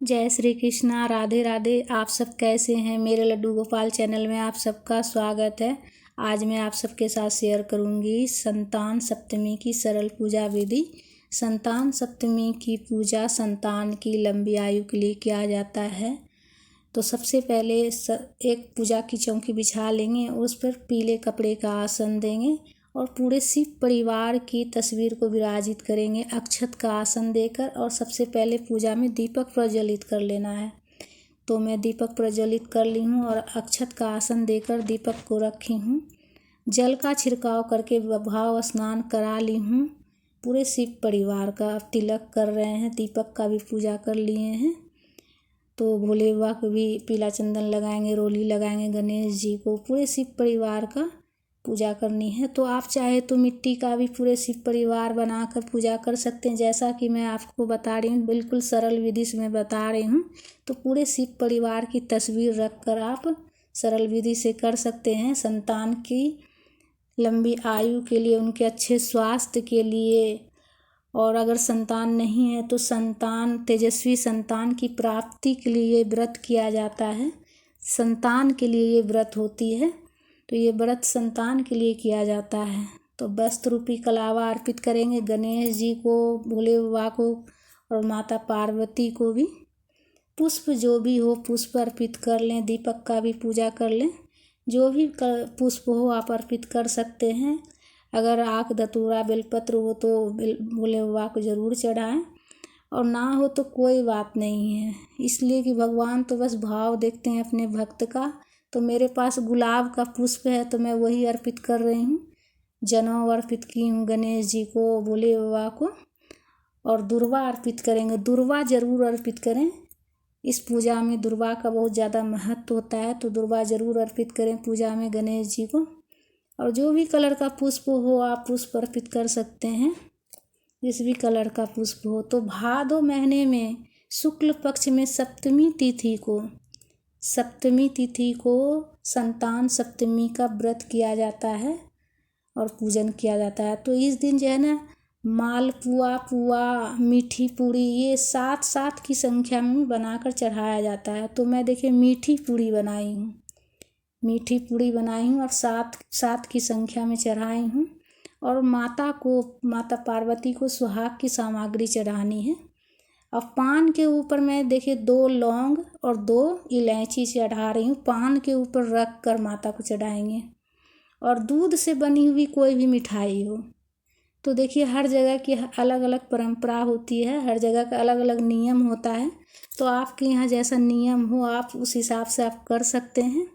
जय श्री कृष्णा, राधे राधे। आप सब कैसे हैं? मेरे लड्डू गोपाल चैनल में आप सबका स्वागत है। आज मैं आप सबके साथ शेयर करूंगी संतान सप्तमी की सरल पूजा विधि। संतान सप्तमी की पूजा संतान की लंबी आयु के लिए किया जाता है। तो सबसे पहले एक पूजा की चौकी बिछा लेंगे, उस पर पीले कपड़े का आसन देंगे और पूरे शिव परिवार की तस्वीर को विराजित करेंगे अक्षत का आसन देकर। और सबसे पहले पूजा में दीपक प्रज्वलित कर लेना है। तो मैं दीपक प्रज्वलित कर ली हूँ और अक्षत का आसन देकर दीपक को रखी हूँ। जल का छिड़काव करके भाव स्नान करा ली हूँ। पूरे शिव परिवार का तिलक कर रहे हैं, दीपक का भी पूजा कर लिए हैं। तो भोले बाबा को भी पीला चंदन लगाएंगे, रोली लगाएंगे, गणेश जी को, पूरे शिव परिवार का पूजा करनी है। तो आप चाहे तो मिट्टी का भी पूरे शिव परिवार बनाकर पूजा कर सकते हैं, जैसा कि मैं आपको बता रही हूँ, बिल्कुल सरल विधि से मैं बता रही हूँ। तो पूरे शिव परिवार की तस्वीर रखकर आप सरल विधि से कर सकते हैं। संतान की लंबी आयु के लिए, उनके अच्छे स्वास्थ्य के लिए, और अगर संतान नहीं है तो तेजस्वी संतान की प्राप्ति के लिए व्रत किया जाता है। संतान के लिए ये व्रत होती है, तो ये व्रत संतान के लिए किया जाता है। तो वस्त्र रूपी कलावा अर्पित करेंगे गणेश जी को, भोले बाबा को और माता पार्वती को भी। पुष्प जो भी हो पुष्प अर्पित कर लें, दीपक का भी पूजा कर लें। जो भी पुष्प हो आप अर्पित कर सकते हैं। अगर आक धतूरा बेलपत्र हो तो भोले बाबा को ज़रूर चढ़ाएं, और ना हो तो कोई बात नहीं है, इसलिए कि भगवान तो बस भाव देखते हैं अपने भक्त का। तो मेरे पास गुलाब का पुष्प है तो मैं वही अर्पित कर रही हूँ। जनेऊ अर्पित की हूँ गणेश जी को, भोले बाबा को, और दुर्वा अर्पित करेंगे। दुर्वा ज़रूर अर्पित करें, इस पूजा में दुर्वा का बहुत ज़्यादा महत्व होता है। तो दुर्वा ज़रूर अर्पित करें पूजा में गणेश जी को। और जो भी कलर का पुष्प हो आप पुष्प अर्पित कर सकते हैं, जिस भी कलर का पुष्प हो। तो भादो महीने में शुक्ल पक्ष में सप्तमी तिथि को संतान सप्तमी का व्रत किया जाता है और पूजन किया जाता है। तो इस दिन जो है ना, मालपुआ, पुआ, मीठी पूड़ी, ये 7 की संख्या में बनाकर चढ़ाया जाता है। तो मैं देखिए मीठी पूड़ी बनाई हूँ और 7 की संख्या में चढ़ाई हूँ। और माता पार्वती को सुहाग की सामग्री चढ़ानी है। और पान के ऊपर मैं देखिए 2 लौंग और 2 इलायची चढ़ा रही हूँ। पान के ऊपर रख कर माता को चढ़ाएंगे। और दूध से बनी हुई कोई भी मिठाई हो। तो देखिए हर जगह की अलग अलग परंपरा होती है, हर जगह का अलग अलग नियम होता है। तो आपके यहाँ जैसा नियम हो आप उस हिसाब से आप कर सकते हैं।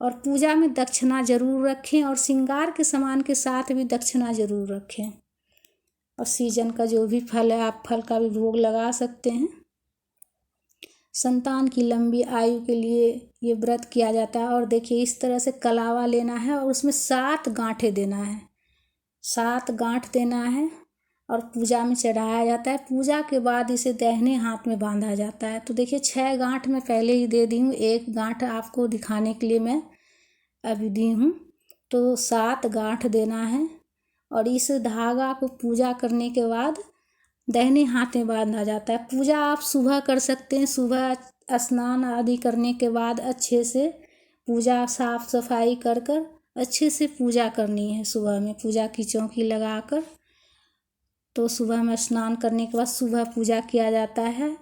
और पूजा में दक्षिणा जरूर रखें, और श्रृंगार के सामान के साथ भी दक्षिणा जरूर रखें। और सीजन का जो भी फल है आप फल का भी भोग लगा सकते हैं। संतान की लंबी आयु के लिए ये व्रत किया जाता है। और देखिए इस तरह से कलावा लेना है और उसमें 7 गांठें देना है। 7 गांठ देना है और पूजा में चढ़ाया जाता है। पूजा के बाद इसे दाहिने हाथ में बांधा जाता है। तो देखिए 6 गांठ मैं पहले ही दे दी हूँ, 1 गांठ आपको दिखाने के लिए मैं अभी दी हूँ। तो 7 गांठ देना है। और इस धागा को पूजा करने के बाद दाहिने हाथ में बांधा जाता है। पूजा आप सुबह कर सकते हैं। सुबह स्नान आदि करने के बाद अच्छे से पूजा साफ सफाई कर अच्छे से पूजा करनी है। सुबह में पूजा की चौकी लगाकर, तो सुबह में स्नान करने के बाद सुबह पूजा किया जाता है।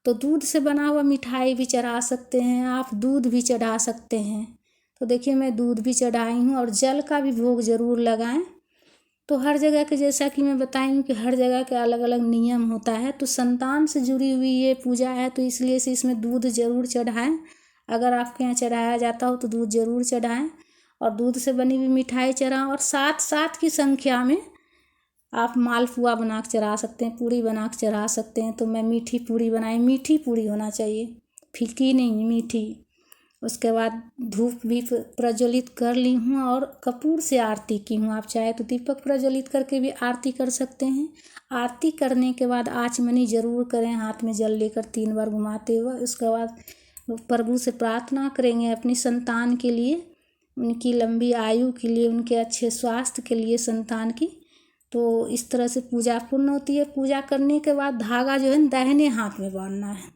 तो दूध से बना हुआ मिठाई भी चढ़ा सकते हैं आप, दूध भी चढ़ा सकते हैं। तो देखिए मैं दूध भी चढ़ाई हूँ। और जल का भी भोग ज़रूर लगाएं। तो हर जगह के, जैसा कि मैं बताई हूँ कि हर जगह के अलग अलग नियम होता है। तो संतान से जुड़ी हुई ये पूजा है, तो इसलिए से इसमें दूध ज़रूर चढ़ाएं। अगर आपके यहाँ चढ़ाया जाता हो तो दूध ज़रूर चढ़ाएं। और दूध से बनी हुई मिठाई चढ़ाएं। और 7 की संख्या में आप मालपुआ बना के चढ़ा सकते हैं, पूड़ी बना के चढ़ा सकते हैं। तो मैं मीठी पूड़ी बनाई, मीठी पूड़ी होना चाहिए, फीकी नहीं, मीठी। उसके बाद धूप भी प्रज्वलित कर ली हूँ और कपूर से आरती की हूँ। आप चाहे तो दीपक प्रज्वलित करके भी आरती कर सकते हैं। आरती करने के बाद आचमनी ज़रूर करें, हाथ में जल लेकर 3 बार घुमाते हुए। उसके बाद प्रभु से प्रार्थना करेंगे अपनी संतान के लिए, उनकी लंबी आयु के लिए, उनके अच्छे स्वास्थ्य के लिए संतान की। तो इस तरह से पूजा पूर्ण होती है। पूजा करने के बाद धागा जो है दाहिने हाथ में बांधना है।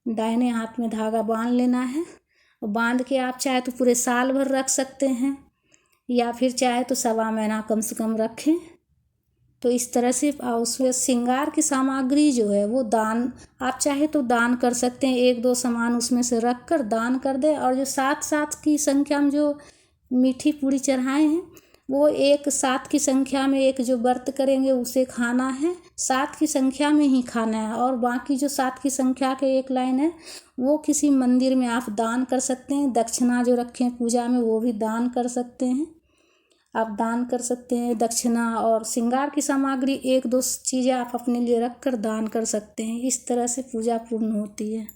दाहिने हाथ में धागा बांध लेना है और बांध के आप चाहे तो पूरे साल भर रख सकते हैं या फिर चाहे तो 1.25 महीना कम से कम रखें। तो इस तरह से उसमें श्रृंगार की सामग्री जो है वो दान, आप चाहे तो दान कर सकते हैं, 1-2 सामान उसमें से रख कर दान कर दें। और जो 7 की संख्या में जो मीठी पूरी चढ़ाए हैं वो 7 की संख्या में एक जो व्रत करेंगे उसे खाना है, 7 की संख्या में ही खाना है। और बाकी जो 7 की संख्या के एक लाइन है वो किसी मंदिर में आप दान कर सकते हैं। दक्षिणा जो रखें पूजा में वो भी दान कर सकते हैं, आप दान कर सकते हैं। दक्षिणा और श्रृंगार की सामग्री 1-2 चीज़ें आप अपने लिए रख कर दान कर सकते हैं। इस तरह से पूजा पूर्ण होती है।